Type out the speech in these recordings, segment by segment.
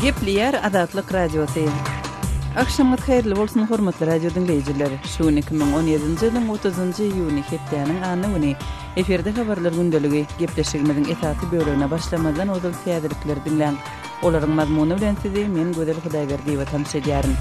Gepleyer Adatlyk Radiosu. Akşamyz hayrly bolsun hormatly radio dinleýijiler. Şu 2017-nji ýylyň 30-njy iýuny hepdeniň anyny eferde habarlar gündeligi gepleşigimiziň esasy bölümine başlamadan odul täzelikler dinlen. Olaryň mazmuny bilen sizi men Gözel Hudaýberdiýew tanış edýärim.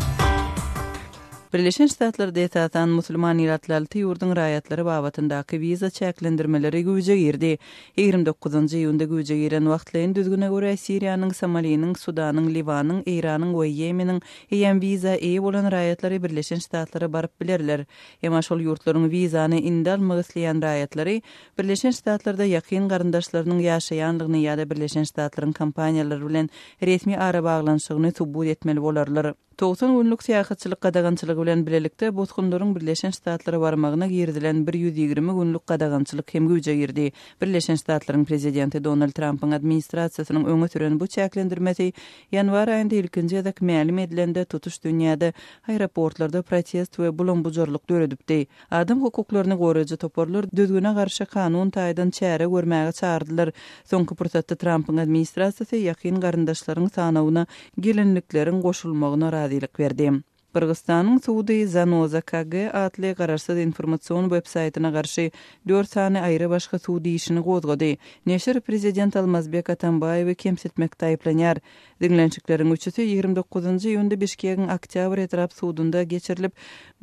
Birleşen Ştatlarda esasan musulman ýurtlaryň ýurdun raýatlary babatyndaky wiza çäklendirmeleri güýje girdi. 29-njy ýylda güýje giren wagtlaryň düzgüne görä Siriýanyň, Somaliýanyň, Sudanyň, Libanyň, Iranyň we Ýemeniň eýen wiza eýe bolan raýatlary Birleşen Ştatlara baryp bilerler. Emma şol ýurtlaryň wizany indi almak isleýän raýatlary Birleşen Ştatlarda ýakyn garyndaşlarynyň ýaşaýanlygyny ýa-da Birleşen Ştatlaryň kampaniýalary bilen resmi ara baglanşygyny subut etmeli bolarlar. 90 günlük siýasatçylyk gadagançylygy bilen bilelikde botgunlaryň Birleşen Ştatlara barmagyna girdilen 120 günlük gadagançylyk hem güýje girdi. Birleşen Ştatlaryň prezidenti Donald Trump'yň administrasiýasynyň öňe süren bu çäklendirmesi ýanwar aýynda ilkinji ýa-da mälim edilende tutuş dünýäde aeroportlarda protest we bulanbujarlyk döredipdi. Adam hukuklaryny goraýjy toparlar düzgüne garşy kanun taýdan çäre görmäge çağırdylar. Soňky pursatda Trump'yň administrasiýasy ýakyn garyndaşlaryň sanawyna gelinlikleriň goşulmagyna razylyk berdi. Kırgızstanyň Suudi Zanoza KG atly gararsız informasiýon websaýtyna garşy 4 sany aýry başga suudi işini gozgady. Neşir prezident Almazbek Atambaýew kemsitmekde aýplanýar. Dinlençikleriň üçüsi 29-njy ýylda Bişkegiň Oktyabr etrap suudunda geçirilip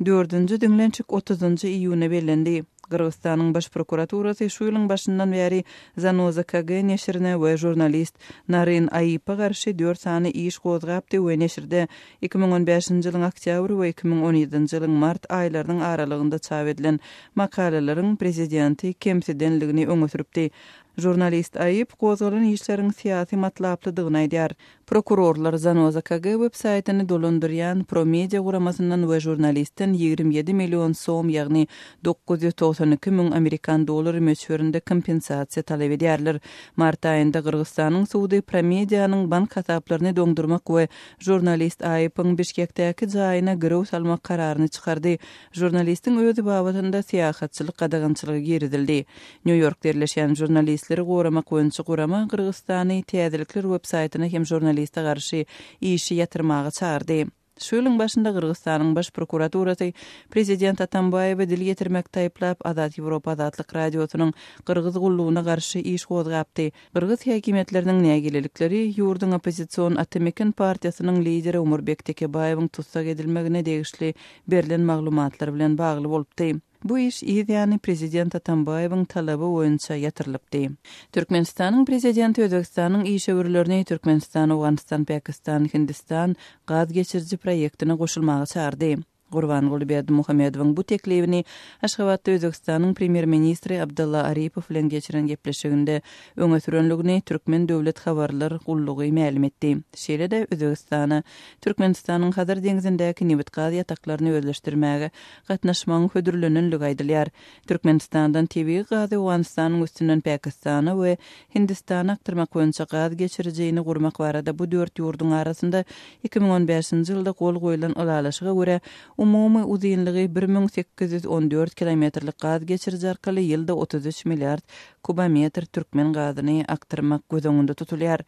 4-nji dinlençik 30-njy iýuna bellendi. Kırgızstanyň baş prokuraturasy şu ýylyň başyndan beri Zanoza KG neşirine we jurnalist Narin Aýypa garşy 4 sany iş gozgapdy we neşirde 2015-nji ýylyň oktyabr we 2017-nji ýylyň mart aýlarynyň aralygynda çap edilen makalalaryň prezidenti kemsidenligini öňe süripdi. Jurnalist Aýyp gozgalan işleriň syýasy matlaplydygyny aýdýar. Prokurorlar Zanoza KG websaýtyny dolandyrýan Promedia guramasyndan we jurnalistten 27 million soum ýagny 992 000 Amerikan dollary möçberinde kompensasiýa talap edýärler. Mart aýynda Kırgızstanyň Suudi Promediýanyň bank hasaplaryny doňdurmak we jurnalist Aýypyň Bişkekdäki jaýyna girew salmak kararyny çykardy. Jurnalistiň özi babatynda siýasatçylyk gadagançylygy girdildi. New Yorkda yerleşen jurnalistleri goramak öňçi gurama Kırgızstany täzelikler websaýtyna hem jurnaliste garşy işi ýatyrmagy çağırdy. Şu ýylyň başynda Kırgızstanyň baş prokuraturasy prezident Atambaýew dil getirmekde aýplap Azat Ýewropa Adatlyk Radiosynyň Kırgız gullugyna garşy iş gozgapdy. Kırgız häkimetleriniň nägililikleri ýurdun opozisiýon Atemekin partiýasynyň lideri Umurbek Tekebaýewiň tutsak edilmegine degişli berilen maglumatlar bilen bagly bolupdy. Bu iş ýa-da prezident Atambaýewiň talaby boýunça ýatyrylypdy. Türkmenistanyň prezidenti Özbekistanyň iş öwürlerini Türkmenistan, Awganistan, Pakistan, Hindistan gaz geçirji proýektine goşulmagy çağırdy. Gurbanguly Berdimuhammedowyň bu teklifini Aşgabatda Özbekistanyň premier ministri Abdullah Aripow bilen geçiren gepleşiginde öňe sürenligini Türkmen döwlet habarlar gullugy mälim etdi. Şeýle-de Özbekistany Türkmenistanyň Hazar deňizindäki newit gaz ýataklaryny özleşdirmäge gatnaşmagyň hödürlenenligi aýdylýar. Türkmenistandan TV gazy Awganistanyň üstünden Pakistana we Hindistana aktyrmak boýunça gaz geçirjegini gurmak barada bu 4 ýurdun arasynda 2015-nji ýylda gol goýulan ulalaşyga görä umumy uzunlygy 1814 kilometrlik gaz geçirji arkaly ýylda 33 milliard kubometr türkmen gazyny aktyrmak gözüňde tutulýar.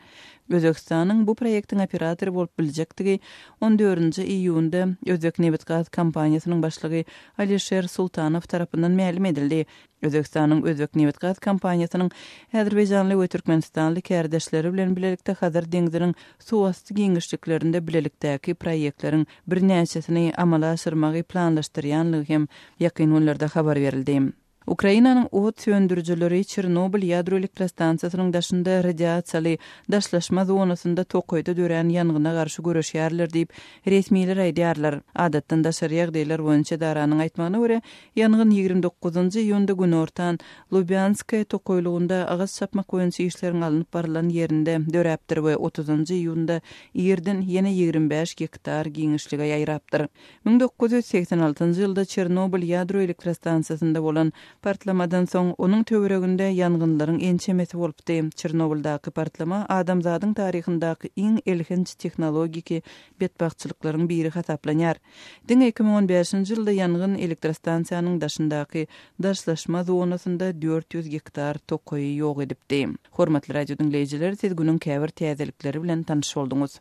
Özbekistanyň bu proýektiň operatory bolup biljekdigi 14-nji iýunda Özbek Newit Gaz kompaniýasynyň başlygy Alisher Sultanow tarapyndan mälim edildi. Özbekistanyň Özbek Newit Gaz kompaniýasynyň Azerbaýjanly we Türkmenistanly kärdeşleri bilen bilelikde Hazar deňiziniň suwasty giňişliklerinde bilelikdäki proýektleriň birnäçesini amala aşyrmagy planlaşdyrýanlygy hem ýakyn günlerde habar berildi. Ukrainanyň ot söndürüjileri Çernobil ýadro elektrostansiýasynyň daşynda radiasiýaly daşlaşma zonasynda tokoýda dören ýangyna garşy görüşýärler diýip resmiler aýdýarlar. Adatdan daşary ýagdaýlar boýunça daranyň aýtmagyna görä, ýangyn 29-njy ýylda gün ortan Lubyanskaya tokoýlugunda agaz çapmak boýunça işleriň alınıp barılan ýerinde döräpdir we 30-njy ýylda ýerden ýene 25 hektar giňişlige ýaýrapdyr. 1986-njy ýylda Çernobil ýadro elektrostansiýasynda bolan partlamadan soň onuň töwereginde ýangynlaryň ençemesi bolupdy. Çernobildaky partlama adamzadyň taryhyndaky iň ilginç tehnologiki betbagçylyklaryň biri hasaplanýar. 2015-nji ýylda ýangyn elektrostansiýanyň daşyndaky daşlaşma zonasynda 400 hektar tokoy ýok edipdi. Hormatly radio dinleýijiler, siz günüň käbir täzelikleri bilen tanyş bolduňuz.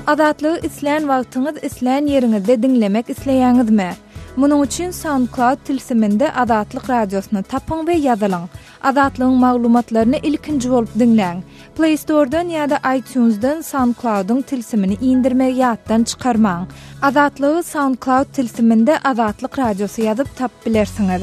Adatlygy isleýän wagtyňyz isleýän ýeriňizde dinlemek isleýäňizmi? Munuň üçin SoundCloud tilsiminde Adatlyk radiosyny tapyň we ýazylyň. Adatlygyň maglumatlaryny ilkinji bolup dinleň. Play Store'dan ýa-da iTunes'dan SoundCloud'un tilsimini indirmek ýatdan çykarmaň. Adatlygy SoundCloud tilsiminde Adatlyk radiosy ýazyp tap bilersiňiz.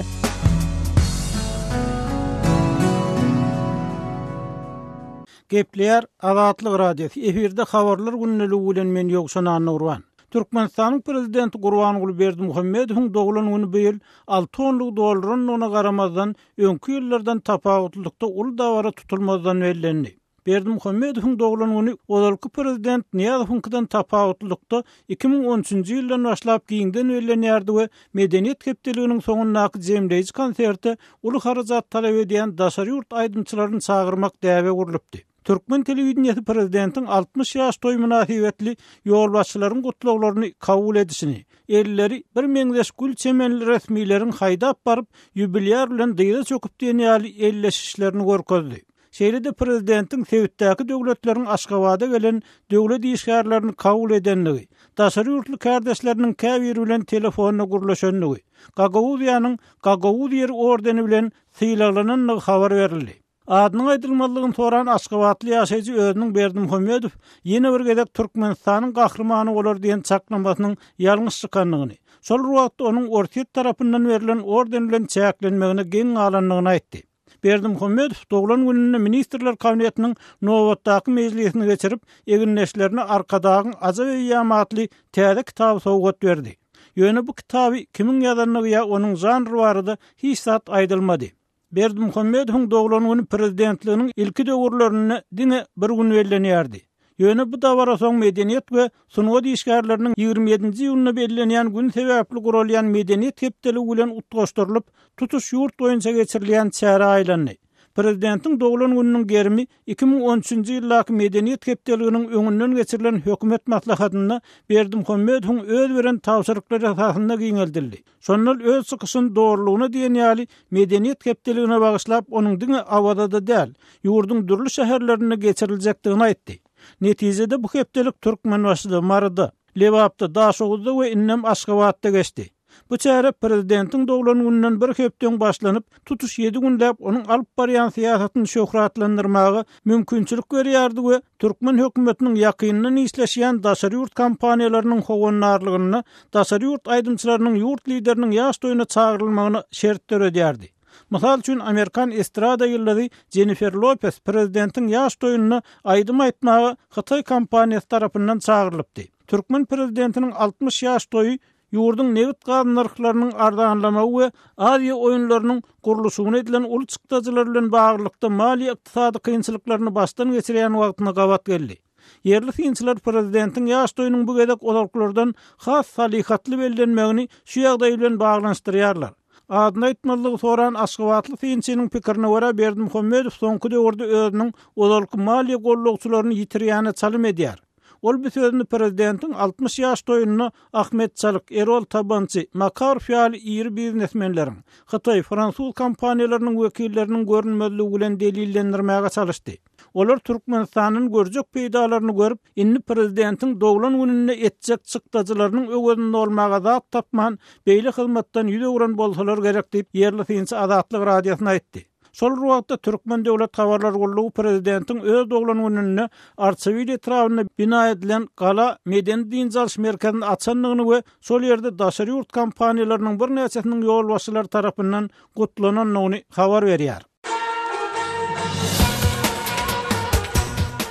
Gepler Adatlyk radiosu efirde habarlar günneligi bilen men ýokşan Nurwan. Türkmenistanyň prezidenti Gurbanuly Berdimuhammedowyň doglan güni bu ýyl $6 ona garamazdan öňki ýyllardan tapawutlykda ul dawara tutulmazdan bellendi. Berdimuhammedowyň doglan güni olalky prezident Niýazowyňkydan tapawutlykda 2013-nji ýyldan başlap giňden bellenýärdi we medeniýet hepdeliginiň soňundaky jemleýici konserti uly harajat talap edýän daşary ýurt aýdymçylaryny çagyrmak däwe gurulypdy. Türkmen telewizionyny prezidentiň 60 ýaş toý münasibetli ýolbaşçylaryň gutluglaryny kabul edişini, elleri bir meňzeş gül çemenli resmiýlerin haýdap baryp ýubileýar bilen dyýda çöküp diýenýäli elleşişlerini görkezdi. Şeýlede prezidentiň Sewitdäki döwletleriň Aşgabada gelen döwlet işgärlerini kabul edenligi, daşary ýurtly kardeşleriniň käbir bilen telefonyna gurlaşanlygy, Gagauziyanyň Gagauziyar ordeni bilen syýlalananyny habar berildi. Adynyň aýdylmalygyny soran Aşgabatly ýaşaýjy özüniň Berdimuhammedow ýene bir gezek Türkmenistanyň gahrymany bolar diýen çaklamasynyň ýalňyş çykanlygyny, şol wagtda onuň Ortiýet tarapyndan berilen orden bilen çäklenmegine geň alanlygyny aýtdy. Berdimuhammedow doglan gününe ministrler kabinetiniň nowatdaky mejlisini geçirip, eginleşlerini arkadagyň aja we ýamatly täze kitap sowgat berdi. Ýöne bu kitaby kimin ýazanlygy ýa onuň janry barada hiç zat aýdylmady. Berdimuhammedowyň doglan güni prezidentliginiň ilki döwürlerine diňe bir gün bellenýärdi. Ýöne bu dawara soň medeniýet we sunwat işgärleriniň 27-nji ýylyna bellenýän gün sebäpli gurulýan medeniýet hepdeligi bilen utgaşdyrylyp, tutuş ýurt boýunça geçirilýän çäre aýlandy. Prezidentiň doglan gününiň germi 2013-nji ýyllaky medeniýet hepdeliginiň öňünden geçirilen hökümet maslahatyna Berdimuhammedowyň öz beren tawşyryklary esasynda giňeldildi. Şondan öz çykyşyny dogrulygyna diýenýäli medeniýet hepdeligine bagyşlap onuň diňe awada däl, ýurdun dürli şäherlerine geçiriljekdigini aýtdy. Netijede bu hepdelik Türkmenbaşyda, Marada, Lewapda, Daşoğuzda we innem Aşgabatda geçdi. Bu çäre prezidentiň doglan gününden bir hepden başlanyp tutuş 7 günläp onuň alyp barýan siýasatyny şöhratlandyrmagy mümkinçilik berýärdi we Türkmen hökümetiniň ýakynyny isleşýän daşary ýurt kampaniýalarynyň howannarlygyny, daşary ýurt aýdymçylarynyň ýurt lideriniň ýaş toýuna çagyrylmagyny şertler edýärdi. Mysal üçin Amerikan estrada ýyldary Jennifer Lopez prezidentiň ýaş toýuny aýdym aýtmagy Hytaý kompaniýasy tarapyndan çagyrlypdy. Türkmen prezidentiniň 60 ýaş toýu ýurdun nevit gaz narhlarynyň ardanlamagy we Aziýa oýunlarynyň guruluşyna edilen uly çykdadylar bilen baglykda mali ykdysady kynçylyklaryny başdan geçirýän wagtyna gabat geldi. Yerli synçylar prezidentiň ýaş toýunyň bu gezek olarklardan has salihatly bellenmegini şu ýagdaý bilen baglanşdyrýarlar. Adyny aýtmalygy soran Aşgabatly synçynyň pikirini görä Berdimuhammedow soňky döwürde özüniň olarky mali gollugçylaryny ýitirýäne çalym edýär. Ol bu sözünü prezidentiň 60 ýaş toýuny Ahmet Çalyk, Erol Tabançy, Makar ýaly iri biznesmenleriň, Hytaý, Fransuz kompaniýalarynyň wekilleriniň görünmezligi bilen delillendirmäge çalışdy. Olar Türkmenistanyň görjek peýdalaryny görüp, inni prezidentiň doglan gününe etjek çykdadylarynyň öwründe bolmaga zat tapman, beýle hyzmatdan ýüdegüren bolsalar gerek diýip ýerli synçy Adatlyk radiosyna aýtdy. Şol wagtda Türkmen döwlet habarlar gullugy prezidentiň öz doglan gününe Arçavil etrawyna bina edilen gala medeniýet diňjalş merkezini açanlygyny we şol ýerde daşary ýurt kompaniýalarynyň bir näçesiniň ýolbaşçylary tarapyndan gutlananyny habar berýär.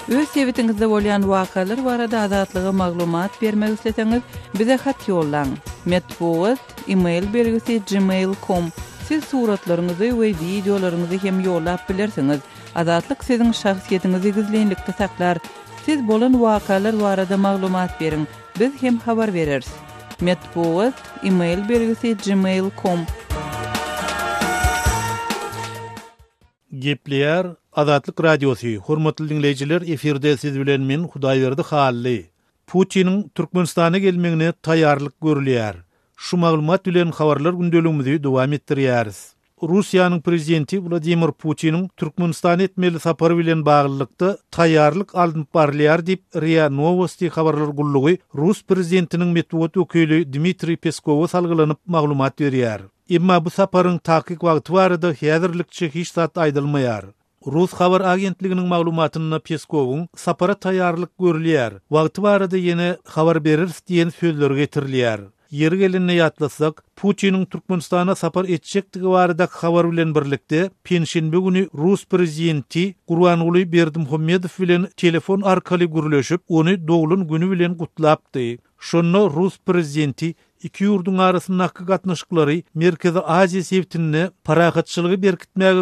Öz sewitingizde bolýan wakalar barada Adatlyga maglumat bermek isleseňiz, bize hat ýollaň. Metbuat email bergisi gmail.com. Siz suratlaryňyzy we videolaryňyzy hem ýollap bilersiňiz. Adatlyk siziň şahsiýetiňizi gizlenlikde saklar. Siz bolan wakalar barada maglumat beriň. Biz hem habar bereriz. Metbuat email bergisi gmail.com. Gepler Adatlyk radiosu. Hormatly dinleyijiler, efirde siz bilen men Hudaýberdi Hally. Putiniň Türkmenistana gelmegine taýýarlyk görülýär. Şu maglumat bilen habarlar gündeligimizi dowam etdirýäris. Russiýanyň prezidenti Vladimir Putin'in Türkmenistan etmeli sapary bilen baglykda taýýarlyk alınıp barlýar diýip RIA Novosti habarlar gullugy Rus prezidentiniň medeniýet öküli Dmitri Peskow salgylanyp maglumat berýär. Emma bu saparyň takyk wagty barada häzirlikçe hiç zat aýdylmaýar. Rus habar agentliginiň maglumatyna Peskowyň sapara taýýarlyk görülýär. Wagty barada ýene habar berir diýen sözler getirilýär. Yeri gelinne ýatlasak, Putin'in Türkmenistana sapar etjekdigi barada habar bilen birlikde penşenbe güni Rus prezidenti Gurbanuly Berdimuhammedow bilen telefon arkaly gürleşip, ony dogulun günü bilen gutlapdy. Şonno Rus prezidenti iki ýurduň arasyndaky gatnaşyklary Merkezi Aziýa sebitinde parahatçylygy berkitmäge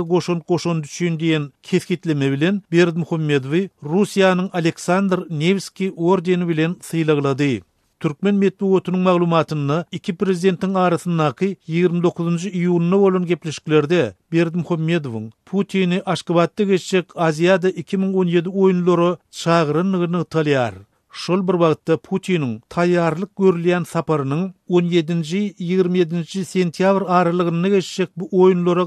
goşun düşün diýen keskitleme bilen Berdimuhammedowy Russiýanyň Aleksandr Nevski ordeni bilen sylaglady. Türkmen medeniýetiniň maglumatyna iki prezidentiň arasyndaky 29 iýunyna bolan gepleşiklerde Berdimuhammedowyň Putin'i Aşgabatda geçecek Aziýada 2017 oýunlary çağırynlygyny talýar. Şol bir wagtda Putin'in taýýarlyk görülýän saparynyň 17-27 sentýabr aralygyny geçecek bu oýunlara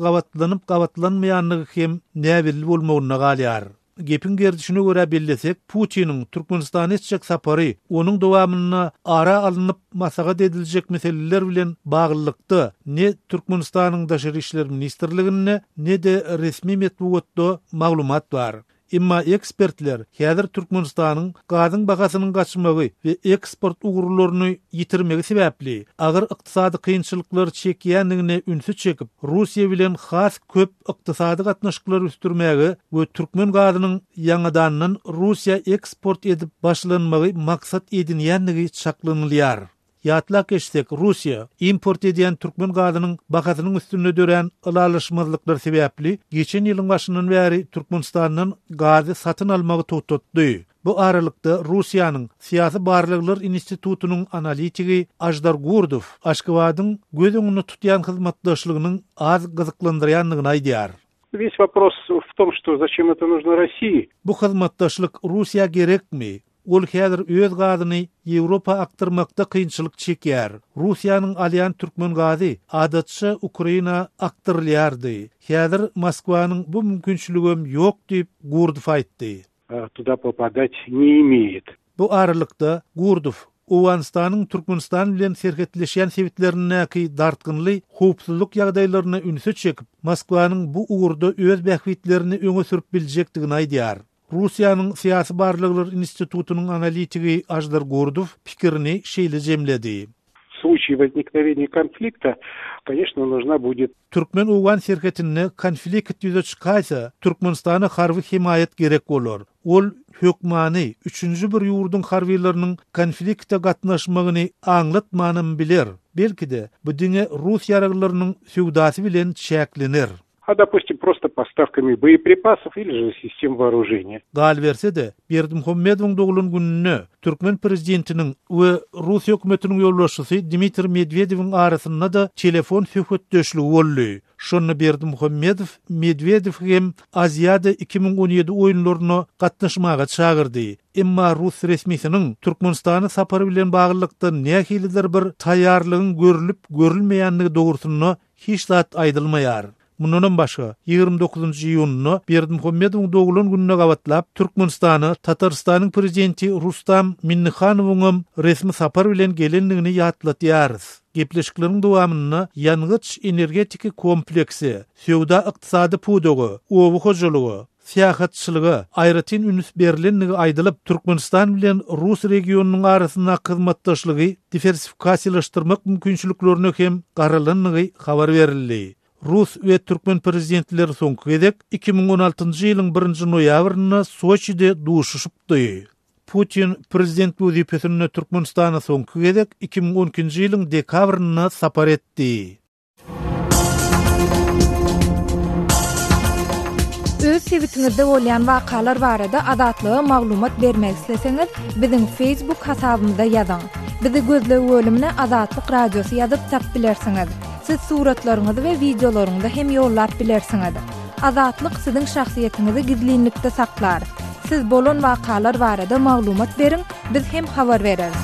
gawatlanmaýanlygy hem näbirli bolmagyna galýar. Gepin gerdişine göre bellesek, Putin'in Türkmenistan etjek sapary, onun dowamyna ara alınıp masaga ediljek meseleler bilen baglykda ne Türkmenistanyň daşary işler ministrligine ne de resmi medeniýetde maglumat bar. Emma ekspertler häzir Türkmenistanyň gazyň bagasynyň gaçmagy we eksport ugurlaryny ýitirmegi sebäpli agyr ykdysady kynçylyklar çekýändigine ünsü çekip Russiýa bilen has köp ykdysady gatnaşyklar üstürmäge we türkmen gazynyň ýangydan Russiýa eksport edip başlanmagy maksat edinýändigi çaklanylýar. Ýatlak geçsek, Russiýa import edýän türkmen gazynyň bagasynyň üstüne dören ılalaşmazlyklar sebäpli geçen ýylyň başyndan bäri Türkmenistanyň gazy satyn almagy tutdy. Bu aralykda Russiýanyň Siýasy Barlyklar Institutunyň analitigi Ajdar Gurdow Aşgabatyň göz öňünde tutýan hyzmatdaşlygynyň az gyzyklandyrýanlygyny aýdýar. Весь вопрос в том, что зачем это нужно России. Bu hyzmatdaşlyk Russiýa gerekmi? Ol häzir öz gazyny Ýewropa aktyrmakda kynçylyk çekýär. Russiýanyň alýan türkmen gazy adatça Ukraina aktyrlýardy. Häzir Moskwanyň bu mümkinçiligim ýok diýip Gurdow aýtdy. Туда попадать не имеет. Bu aralykda Gurdow Owganistanyň Türkmenistan bilen serhetleşýän sebitlerindäki dartgynly howpsuzlyk ýagdaýlaryna ünsü çekip Moskwanyň bu uğurda öz bähwitlerini öňe sürüp biljekdigini aýdýar. Russiýanyň Siýasy Barlyklar Institutunyň analitigi Ajdar Gurdow pikirini şeýle jemledi. В случае возникновения конфликта, конечно, нужна будет Türkmen Owgan serhetine konflikt ýüze çykaýsa, Türkmenistana harby himayet gerek bolar. Ol hökmany 3-nji bir ýurduň harbylarynyň konfliktde gatnaşmagyny aňlatmanam biler. Belki de bu diňe Rus ýaraglarynyň söwdasy bilen çäklenir. допустим, просто поставками боеприпасов или же систем вооружения. Gal verse de Berdimuhammedowyň dogulun gününe Türkmen prezidentiniň we Rus hökümetiniň ýolbaşçysy Dmitri Medvedewiň arasynda da telefon söhbetdeşligi boldy. Şonu Berdimuhammedow Medvedew hem Aziýada 2017 oýunlaryna gatnaşmaga çagyrdy. Emma Rus resmisiniň Türkmenistany sapary bilen baglykda nähilidir bir taýýarlygyň görülüp görülmeýändigi dogrusyna hiç zat aýdylmaýar. Mundan başga 29 iýunyny Berdimuhammedowyň dogulun gününe gawatlap Türkmenistany Tatarstanyň prezidenti Rustam Minnihanowyň resmi sapar bilen gelenligini ýatlatýarys. Gepleşikleriň dowamyna ýangyç energetiki kompleksi, söwda ykdysady pudogy, owu hojalygy, siýahatçylygy, aýratyn ünüs berilendigi aýdylyp Türkmenistan bilen Rus regionunyň arasynda hyzmatdaşlygy diversifikasiýalaşdyrmak mümkinçiliklerini hem garalanlygy habar berildi. Rus ve Türkmen prezidentleri soňky gezek 2016-njy ýylyň 1-nji noýabryna Soçide duşuşypdy. Putin prezident wezipesine Türkmenistana soňky gezek 2012-nji ýylyň dekabryna sapar etdi. Öz sebitiňizde bolýan wakalar barada adatlyga maglumat bermek isleseňiz, biziň Facebook hasabymyza ýazyň. Bizi gözlegi bölümine Adatlyk Radiosu ýazyp tap bilersiňiz. Siz suratlaryňyzy we videolaryňyzy hem ýollap bilersiňiz. Adatlyk siziň şahsiýetiniňizi gizlinlikde saklar. Siz bolan wakalar barada maglumat beriň, biz hem habar bereriz.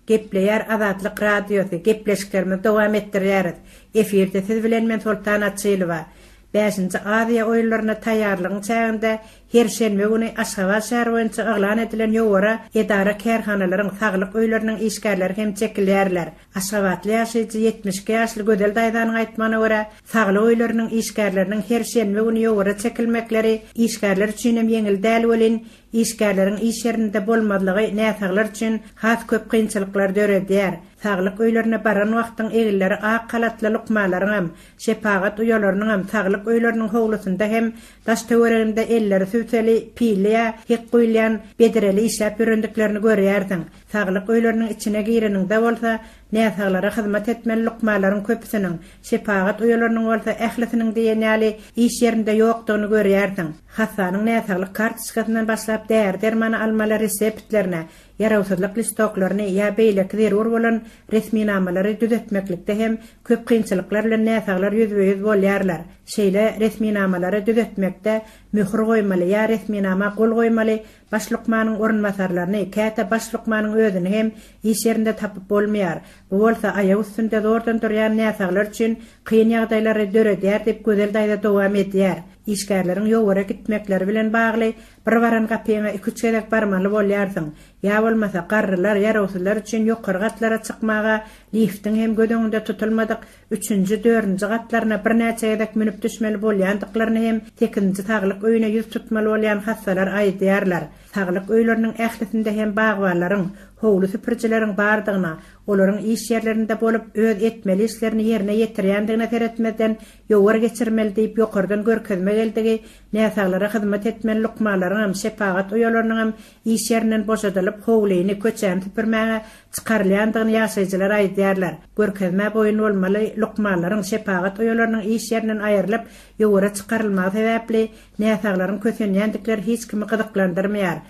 Gepleyer Azatlyk Radiosu gepleşiklerimi dowam etdirýär. Efirde siz bilen men Sultan Atçylova. 5-nji Aziýa oýunlaryna taýýarlygyň çäginde her şenbe güni Aşgabat şäheri boýunça aglan edilen ýogara edara kärhanalaryň saglyk öýleriniň işgärleri hem çekilýärler. Aşgabatly ýaşaýjy 70 ýaşly Gödel daýdanyň aýtmana görä, saglyk öýleriniň işgärleriniň her şenbe güni ýogara çekilmekleri işgärler üçin hem ýeňil däl bolan, işgärleriň iş ýerinde bolmadylygy näsaglar üçin has köp kynçylyklar döredýär. Saglyk öýlerine baran wagtyň egilleri ak kalatly lukmalaryň, şepagat uýalarynyň hem saglyk öýleriniň howlusynda hem daş töwereginde elleri süteli, piliýa, hek goýulýan bedireli işläp ýörendiklerini görýärdiň. Saglyk öýleriniň içine gireninde bolsa, näsaglara hyzmat etmeli lukmalaryň köpüsiniň, şepagat uýalarynyň bolsa ählisiniň diýenýäli iş ýerinde ýokdugyny görýärdiň. Hasanyň näsaglyk kartçykasyndan başlap där-dermany almalar reseptlerine, yarawsuzlyk listoklaryny ýa beýlek zerur bolan resminamalary düzetmeklikde hem köp kynçylyklar bilen näsaglar ýüzbe-ýüz bolýarlar. Şeýle resminamalary düzetmekde mühür goýmaly ýa resminama gol goýmaly başlykmanyň orunmasarlaryny, käte başlykmanyň özüni hem iş ýerinde tapyp bolmaýar. Bu bolsa aýagy üstünde zordan durýan näsaglar üçin kyn ýagdaýlary döredýär diýip Gödel daýda dowam edýär. İşgärleriň ýogara gitmekleri bilen bagly bir baran gapyna 2-3 gedek barmaly bolýarsyň. Ýa bolmasa garrylar, ýarawsuzlar üçin ýokary gatlara çykmaga, liftiň hem gödüňinde tutulmadyk 3-nji, 4-nji gatlaryna bir näçe gedek minip düşmeli bolýandyklaryny hem tekinji saglyk öýüne ýüz tutmaly bolýan hassalar aýdýarlar. Saglyk öýleriniň ählisinde hem bagwalaryň, howlu süpürjileriň bardygyna, olaryň iş ýerlerinde bolup öz etmeli işlerini ýerine ýetirýändigine teretmeden ýogary geçirmeli diýip ýokardan görkezme geldigi, näsaglara hyzmat etmeli lukmalaryň hem şepagat uýalarynyň hem iş ýerinden boşadylyp howlyny köçän süpürmäge çykarylýandygyny ýaşaýjylar aýdýarlar. Görkezme boýun bolmaly lukmalaryň şepagat uýalarynyň iş ýerinden aýrylyp ýogary çykarylmagy sebäpli näsaglaryň köçenýändikleri hiç kimi gyzyklandyrmaýar.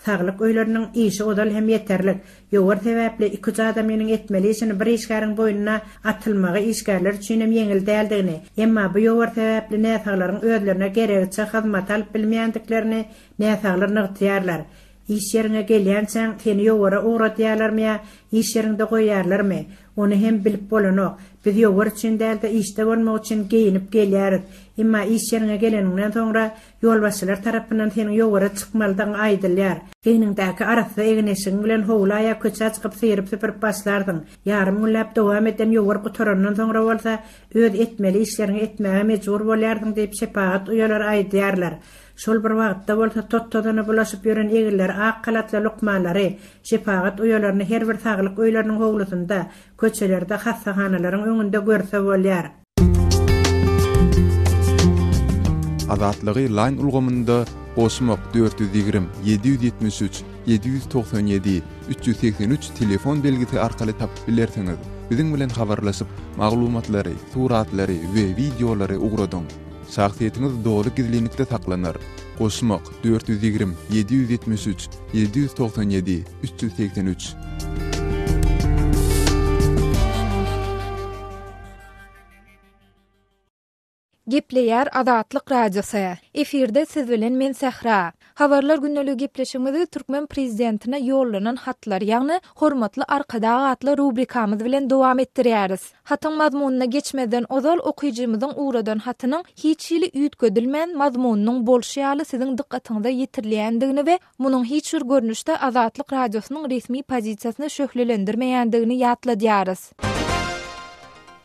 Saglyk öýleriniň işi odal hem ýeterlik. Ýogary sebäpli iki adamyň etmeli işini bir işgäriň boýuna atylmagy işgärler üçin hem ýeňil däldigini, emma bu ýogary sebäpli näsaglaryň özlerine gerekçe hyzmat alyp bilmeýändiklerini näsaglar nygtýarlar. İş ýerine gelýänçäň seni ýogary uğratýarlarmy, iş ýerinde goýýarlarmy? Onu hem bilip bolanok. Biz ýogary üçin dälde işte bolmak üçin geyinip gelýäris. Emma iş ýerine geleninden soňra ýolbaşçylar tarapyndan seni ýogary çykmalydan aýdylýar. Geýningdäki arasy egneşiň bilen howlaýa köçä çykyp syrip süpürip başlardyň. Ýarym güllap dowam eden ýogary guturandan soňra bolsa öz etmeli işlerini etmäge mejbur bolýardyň diýip şepagat uýalar aýdýarlar. Şol bir wagtda bolsa tot-todana bulaşyp ýören egiller ak kalatly lukmalary, şepagat uýalaryny her bir saglyk öýleriniň howlusynda, köçelerde, hassahanalarym öňünde görse bolýar. Azatlygy line ulgamynda Osmok 420 773 797 383 telefon belgisi arkaly tapyp bilersiňiz. Biziň bilen habarlaşyp maglumatlary, suratlary we videolary ugradyň. Şahsiýetiniz dogry gizlilikde saklanır. Osmok 420 773 797 383. Gepleýär Azatlyk Radiosu. Efirde siz bilen men Sehra. Habarlar günnälik gepleşigimizi Türkmen prezidentine ýollanan hatlar, ýagny hormatly arkada atly rubrikamyz bilen dowam etdirýäris. Hatyň mazmunyna geçmeden ozal okuyjymyzyň uğradan hatynyň hiç ýyly üýtgedilmän mazmunynyň bolşýaly siziň dikkatiňize ýetirilýändigini we munyň hiç bir görnüşde Azatlyk Radiosynyň resmi pozisiýasyny şöhlelendirmeýändigini ýatladýarys.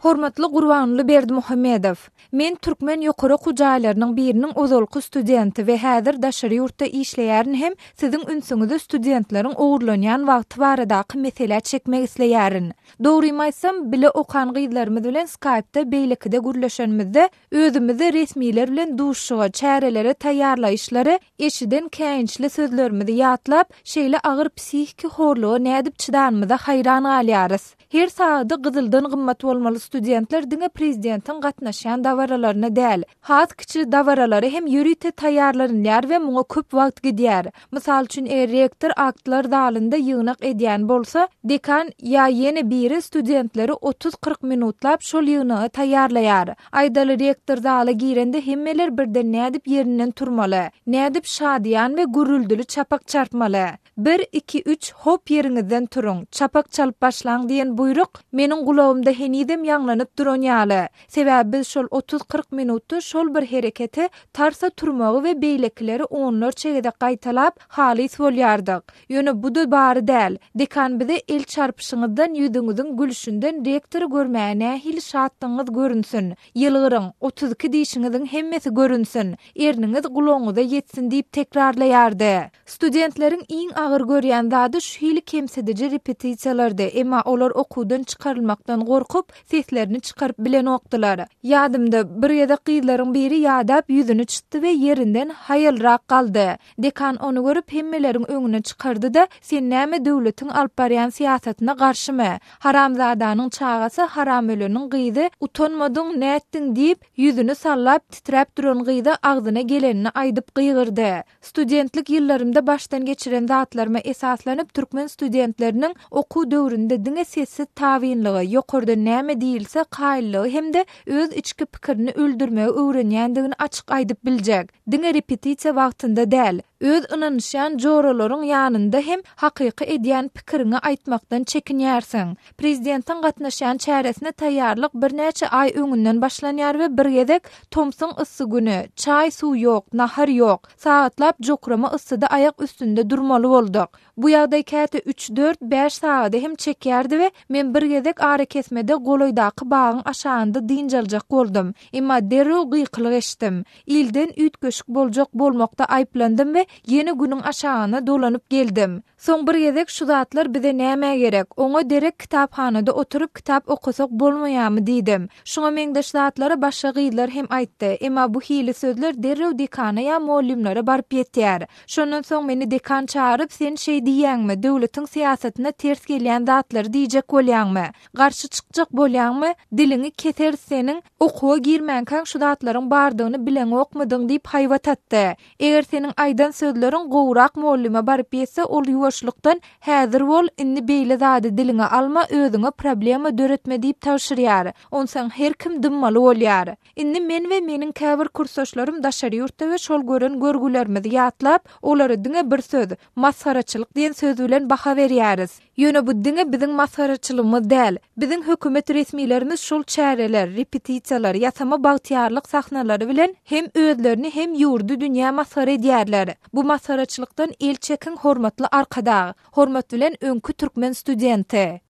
Hormatly Gurbanly Berdimuhammedow, men Türkmen ýokary hujaýlarynyň biriniň ozalky studenti we häzir daşary ýurtda işleýärin hem siziň ünsüňizde studentleriň ogurlanýan wagty baradaky mesele çekmek isleýärin. Dogrymy aýtsam, bile okan gyzlarymyz bilen Skype'da beýlekide gürleşenmizde özümizi resmiler bilen duşşuga çärelere taýýarlaýyşlary eşiden käňçli sözlerimizi ýatlap, şeýle agyr psihiki horlugy nädip çydanmyza haýran galýarys. Her saady gyzyldan gymmat bolmaly studentler diňe prezidentin gatnaşan dawaralaryna däl, has kiçi dawaralary hem ýürite taýýarlanýar we muňa köp wagt gidýär. Mysal üçin rektor aktlar dalynda ýygnak edýän bolsa, dekan ýa ýene biri studentleri 30-40 minutlap şol ýygnagy taýýarlaýar. Aýdaly rektor daly girende hemmeler birden nädip ýerinden turmaly, nädip şadyan we gürüldüli çapak çarpmaly. 1-2-3 hop ýeriňizden turuň, çapak çalyp başlaň diýen buyruk meniň gulagymda henidem ýanglanyp duranýaly. Sebäbi biz şol 30-40 minutda şol bir hereketi tarsa turmagy we beýlekleri onlar çegede gaýtalap halys bolýardyk. Ýöne bu da bary däl. Dekan bize el çarpyşyňyzdan ýüzüňiziň gülüşinden rektory görmäne hil şatdyňyz görünsin. Ýylgyryň 32 diýişiňiziň hemmesi görünsin. Erniňiz gulagyňyza ýetsin diýip tekrarlaýardy. Studentleriň iň agyr görýän zady şu hili kemsedici repetisiýalarda, emma olar okuwdan çykarylmakdan gorkup seslerini çykaryp bilen okdylar. Ýadymda bir ýada gyzlaryň biri ýadap ýüzüni çytdy we ýerinden haýalrak galdy. Dekan onu görüp hemmeleriň öňüne çykardy da sen näme döwletiň alyp barýan siýasatyna garşymy? Haramzadanyň çagasy haram öleniň gyzy utanmadyň näetdiň diýip ýüzüni sallap titrep duran gyzy agzyna gelenini aýdyp gygyrdy. Studentlik ýyllarymda başdan geçiren zatlaryma esaslanyp türkmen studentleriniň okuw döwründe diňe sessiz tawinligi, ýokarda näme diýilse gaýlygy hemde öz içki pikirini öldürmegi öwrenýändigini açyk aýdyp biljek. Diňe repetisiýa wagtynda däl, öz ynanyşan joralaryň ýanynda hem hakyky edýän pikirini aýtmakdan çekinýärsiň. Prezidentin gatnaşan çäresine taýýarlyk bir näçe ay öňünden başlanýar we bir gezek Tomson ıssy güni, çay suw ýok, nahar ýok, saatlap jokrama ıssyda ayak üstünde durmaly boldyk. Bu ýagdaý käte 3-4-5 saata hem çekýärdi we men bir gezek ara kesmede goloýdaky bagyň aşagynda diňjaljak boldum. Emma derrew gyýkylyk eşitdim. İlden ütköşük boljak bolmakda aýplandym we ýene günüň aşagyna dolanyp geldim. Soň bir gezek şu zatlar bize näme gerek? Oňa derek kitaphanada oturup kitap okusak bolmaýarmy diýdim. Şoňa meňdeş zatlara başga gyýlar hem aýtdy. Emma bu hili sözler derrew dekana ýa muallimlere barıp ýetýär. Şondan soň meni dekan çağırıp sen şey diýäňmi? Döwletiň siýasatyna ters gelýän zatlary diýjek bolýarmy? Garşy çykjak bolýarmy? Dilini keser seniň okuwa girmänkäň şu zatlaryň bardygyny bilen okmadyň diýip haýbat atdy. Eger seniň aýdan sözleriň gowrak muallime barıp ýetse ol ýuwaşlykdan häzir bol, inni beýle zady diline alma, özüňe problema döretme diýip tawşyrýar. Onsaň her kim dymmaly bolýar. Inni men we meniň käbir kursaşlarym daşary ýurtda we şol gören görgülerimizi ýatlap, olary diňe bir söz, masxaraçylyk diýen söz bilen baha berýäris. Ýöne bu diňe biziň masxaraçylygymyz däl. Biziň hökümet resmiýlerimiz şol çäreler, repetisiýalar, ýasama bagtyarlyk sahnalary bilen hem özlerini hem ýurdu dünýä masxara edýärler. Bu masxaraçylykdan el çekin hormatly arkada, hormat bilen öňkü türkmen studenti.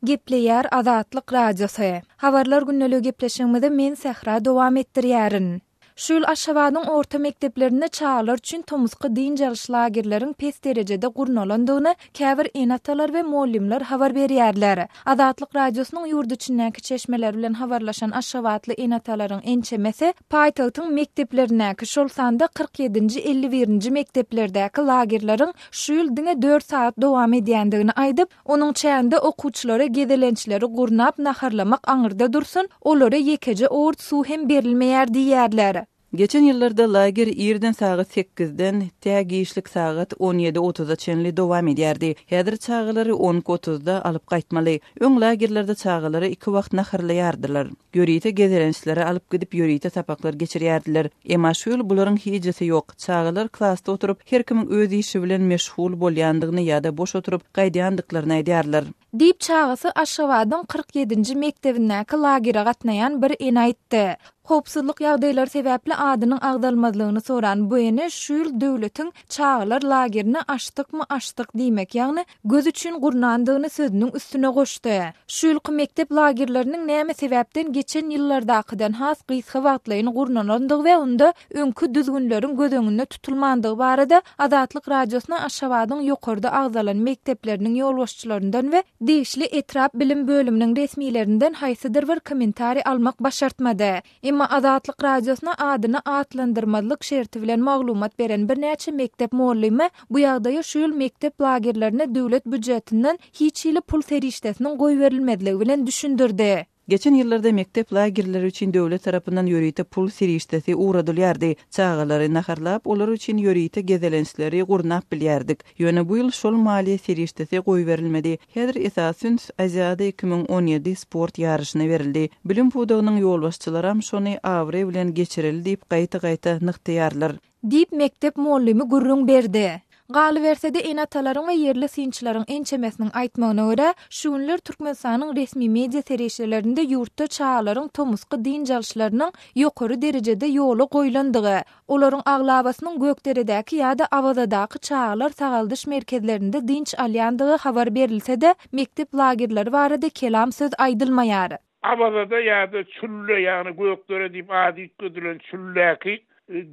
Gepleýär Azatlyk radiosu. Habarlar günneligi gepleşigimizde men Sehra dowam etdirýärin. Şol Aşgabatyň orta mekteplerine çağlar üçin tomuska diňjaliş lagerleriň pes derejede gurnalandygyny käbir enatalar we muallimler habar berýärler. Azatlyk radiosynyň ýurdu içindäki çeşmeler bilen habarlaşan Aşgabatly enatalaryň ençemesi paýtagtyň mekteplerindäki şol sanda 47-51-nji mekteplerdäki lagerleriň şu ýyl diňe 4 saat dowam edýändigini aýdyp, onuň çäğinde okuwçylara gedelençleri gurnap naharlamak aňyrda dursun, olara ýekeje ort suw hem berilmeýär diýärler. Geçen ýyllarda lager ýerden sagat 8-den tägişlik sagat 17:30-a çenli dowam edýärdi. Häzir çağılary 10:30-da alyp gaýtmaly. Öň lagerlerde çağılary 2 wagt naharlaýardylar. Ýörite gezelençlere alyp gidip ýörite tapaklar geçirýärdiler. Emma şu ýyl bularyň hijesi ýok. Çağılar klasda oturup her kimiň öz işi bilen meşgul bolýandygyny ýa-da boş oturup gaýdýandyklaryny aýdýarlar. Diýip çağısy Aşgabatyň 47-nji mektebindäki lagere gatnaýan bir ene aýtdy. Hopsuzlyk ýagdaýlary sebäpli adynyň agdalmadygyny soran bu ene şu ýyl döwletiň çağlar lagerini açdykmy diýmek, ýagny göz üçin gurnandygyny sözüniň üstüne goşdy. Şu ýylky mektep lagerleriniň näme sebäpden geçen ýyllardakydan has gysga wagtlaryny gurnalandygy we onda öňkü düzgünleriň göz öňünde tutulmandygy barada Azatlyk radiosyna Aşgabatyň ýokarda agdalan mektepleriniň ýolbaşçylaryndan we diýişli etrap bilim bölüminiň resmiýlerinden haýsydyr bir kommentari almak başartmady. Imma Azatlyk Radiosyna adyny atlandyrmalyk şerti bilen maglumat beren bir näçe mektep muallimi bu ýagdaýa şu ýyl mektep lagerlerine döwlet büdjetinden hiç ýyly pul serişdesiniň goý berilmediligi bilen düşündirdi. Geçen ýyllarda mektep lagerleri üçin döwlet tarapyndan ýörüýte pul serişdesi uğradylýardy. Çağalary naharlap, olar üçin ýörüýte gezelensleri gurnap bilýärdik. Ýöne bu ýyl şol maliýe serişdesi goý berilmedi. Häzir esasyn Aziýada 2017 sport ýarşyna berildi. Bilim pudagynyň ýolbaşçylaram şonu awre bilen geçirildi diýip gaýta-gaýta nykdýarlar. Diýip mektep muallimi gurrun berdi. Galybersede enatalaryň we yerli synçylaryň ençemesiniň aýtmagyna görä, şu günler Türkmenistanyň resmi media serişlerinde ýurtda çağalaryň tomusky din jalşylarynyň ýokary derejede ýoly goýlandygy, olaryň aglabasynyň gökderedäki ýa-da awazadaky çağalar sagaldyş merkezlerinde dinç alýandygy habar berilse-de, mektep lagerleri barada kelam söz aýdylmaýar. Awazada ýa-da çülle ýagny gökdere diýip adyt gödülen çülläki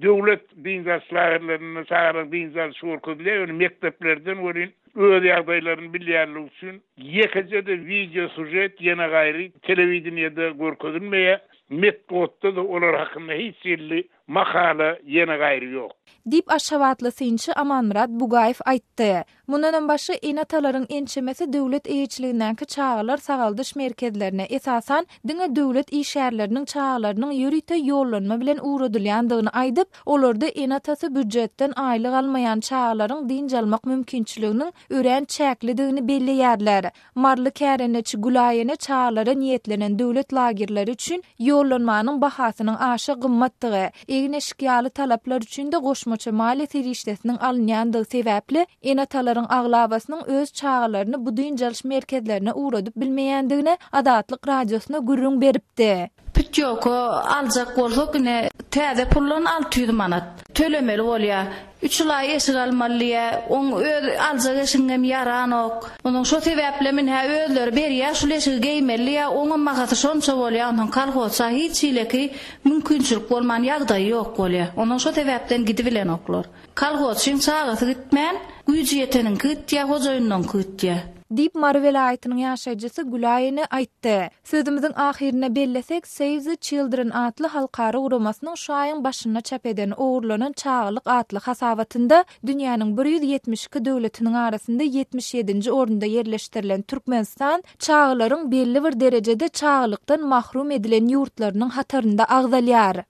döwlet dinzaşlaryny çağıran dinzaş şurkudlar mekteplerden örin öz ýagdaýlaryny bilýärlik üçin ýekejede video sujet ýene gaýry telewizionyada görkezilmeýär. Metbotda da olar hakynda hiç ýerli makala ýene gaýry ýok. Dip aşawatly synçy Amanmurat Bugaýew aýtdy. Mundan başga enatalaryň ençemesi döwlet eýçiliginden çağalar sagaldyş merkezlerine esasan diňe döwlet işgärleriniň çağalarynyň ýörüýte ýollanma bilen uğradylýandygyny aýdyp, olarda enatasy büdjetden aýlyk almaýan çağalaryň din jalmak mümkinçiliginiň örän çäklidigini belleýärler. Marly käreneçi Gulaýene çağalara niýetlenen döwlet lagerleri üçin ýollanmanyň bahasynyň aşy gymmatdygy, egneşikýaly talaplar üçin de goşmaça maliýe serişdesiniň alınýandygy sebäpli enatalaryň aglabasynyň öz çağalaryny bu din jalş merkezlerine uğradyp bilmeýändigine Azatlyk Radiosyna gurrun beripdi. Pitjoko aljak bolsak ne täze pullan 600 manat tölemeli bolýar. 3 ýyl eşik almalyýa, oň öz aljak eşigem ýaranok. Onuň şo sebäple men ha özleri berýär, şol eşigi geýmeliýa, oňa magasy şonça bolýar, onuň kalhosa hiç ýyleki mümkinçilik bolman ýagdaý ýok bolýar. Onuň şo sebäpden gidip bilen oklar. Kalhos şin sagasy gitmän, güýji ýeteniň gitýär, hojaýynyň gitýär. Dip Mar welaýatynyň ýaşaýjysy Gulaýene aýtdy. Sözümizin ahirine bellesek, Save the Children atly halkara ugrumasynyň şu aýyň başyna çap eden owurlanan çağalyk atly hasawatynda dünýäniň 172 döwletiniň arasynda 77-nji orunda ýerleşdirilen Türkmenistan çağalaryň belli bir derejede çağalykdan mahrum edilen ýurtlarynyň hatarynda agdalýar.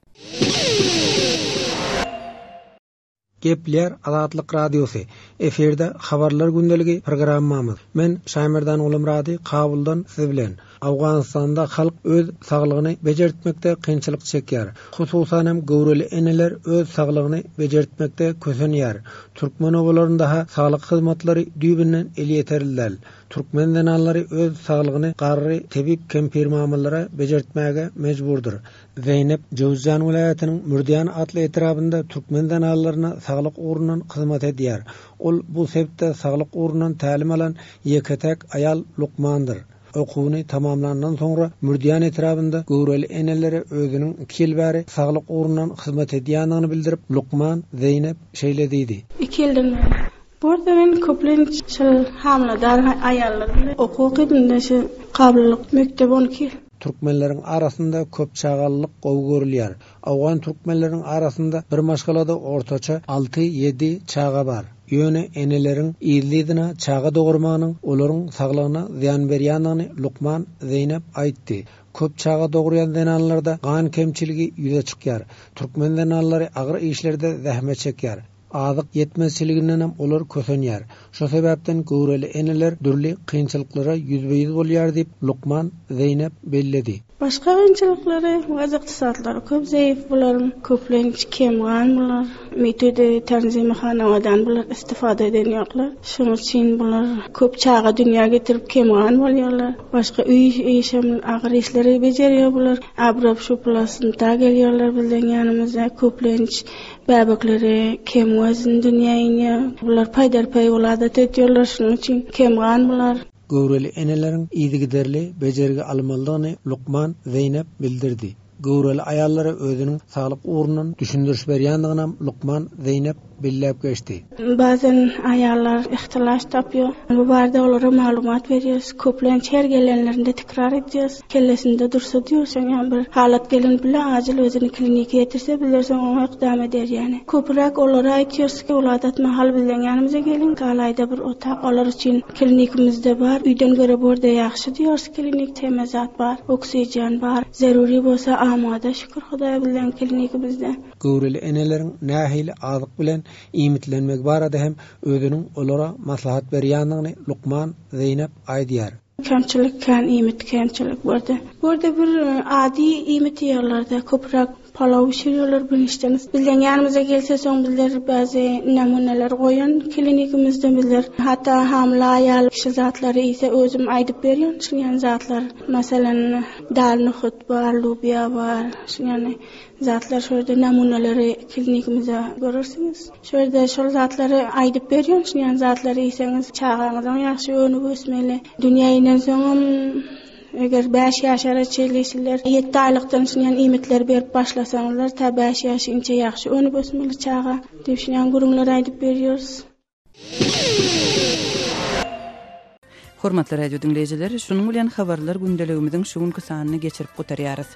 Gepler Azatlyk Radiosy. Eferde habarlar gündeligi programmamız. Men Şaýmerdan Ulumrady Kabuldan siz bilen. Awganistanda halk öz saglygyny bejertmekde kynçylyk çekýär. Hususan hem gowrely eneler öz saglygyny bejertmekde kösenýär. Türkmen owalarynda ha saglyk hyzmatlary düýbinden el ýeterilýär. Türkmen denallary öz saglygyny garry tebip kempirmamalara bejertmäge mejburdur. Zeynep Jowzjan welaýatynyň Mürdiýan atly etrabynda Türkmen denallaryna saglyk ugrundan hyzmat edýär. Ol bu sebäpde saglyk ugrundan tälim alan ýeketek aýal Lukmandyr. Okuwuny tamamlandan soňra Mürdiýan etrabynda gowrely enelere özüniň 2 ýyl bäri saglyk ugrundan hyzmat edýändigini bildirip Lukman Zeynep şeýlediydi. 2 ýyldan burada men köplenç hamladar aýallar okuw edilmesi kabylyk mektep 12. Türkmenleriň arasynda köp çağallyk gowy görülýär. Awgan türkmenleriň arasynda bir maşgalada ortaça 6-7 çağa bar. Ýöne eneleriň ýyllygyna çağa dogurmanyň olaryň saglygyna ziýan berýändigini Lukman Zeynep aýtdy. Köp çağa dogurýan denallarda gan kemçiligi ýüze çykýar. Türkmen denallary agyr işlerde zähmet çekýär. Azyk yetmezçiliginden hem olar kösenýär. Şo sebäpden gowrely eneler dürli kynçylyklara ýüzbeýiz bolýar diýip Lukman Zeynep belledi. Başga kynçylyklary, ykdysatlary köp zeýif bolar, köplenç kemgan bolar. Metode tanzimhanadan bolar istifade edenýärler. Şonuň üçin bolar köp çağa dünýä getirip kemgan bolýarlar. Başga işem agyr işleri bejerýär bolar. Abrap şu plasynda gelýärler bizden ýanymyza köplenç bäbekleri kemgazyn dünýäne bular paýdarpay boladat etýärler, şonuň üçin kemgan bolar. Gowrely eneleriň ýygy derli bejergi almalygyny Lukman Zeynep bildirdi. Gowraly ayallara özünün saglyk uğrundan düşündürüş berýändigine Lukman Zeynep billep geçti. Bazen ayallar ihtilaç tapıyor. Bu barada olara malumat veriyoruz. Köplen çer gelenlerinde tekrar edeceğiz. Kellesinde dursa diyorsan yani bir halat gelin bile acil özünü klinike getirse bilirsen ona iqdam eder yani. Köprak olara aytıyoruz ki uladat mahal bilen yanımıza gelin. Kalayda bir otak olar için klinikimizde var. Uydan göre burada yaxşı diyoruz. Klinik temizat var. Oksijen var. Zaruri bolsa amada şükür Hudaýa bilen klinikimizde. Gowraly enelerin nähili azyk bilen imitlenmek barada hem özünün olara maslahat berýändigini Lukman Zeynep aýdýar. Kemçilik kan imit kemçilik burada. Burada bir adi imit ýerlerde köprak palaw şirýerler bilişdiniz. Bizden ýanymyza gelse soň bizler bazı namuneler goýan klinikimizde bizler hatta hamla aýal kişi zatlary ise özüm aýdyp berýän şuňan zatlar. Masalan, dalnuhut bar, lubya bar. Şuňan zatlar şöyle namuneleri klinikimize görürsiniz. Şöyle şol zatlary aýdyp berýän şuňan zatlary iseňiz çağaňyzdan ýaxşy öňü gösmeli. Dünýäden soň eger 5 ýaşara çelişler 7 aýlykdan şuňan imitler berip başlasaňlar ta 5 ýaşynça ýaxşy öňü gösmeli çağa diýip şuňan gurumlar aýdyp berýärys. Hormatly radio dinleýijiler, şunuň bilen habarlar gündeligimiziň şuňky sanyny geçirip gotarýarys.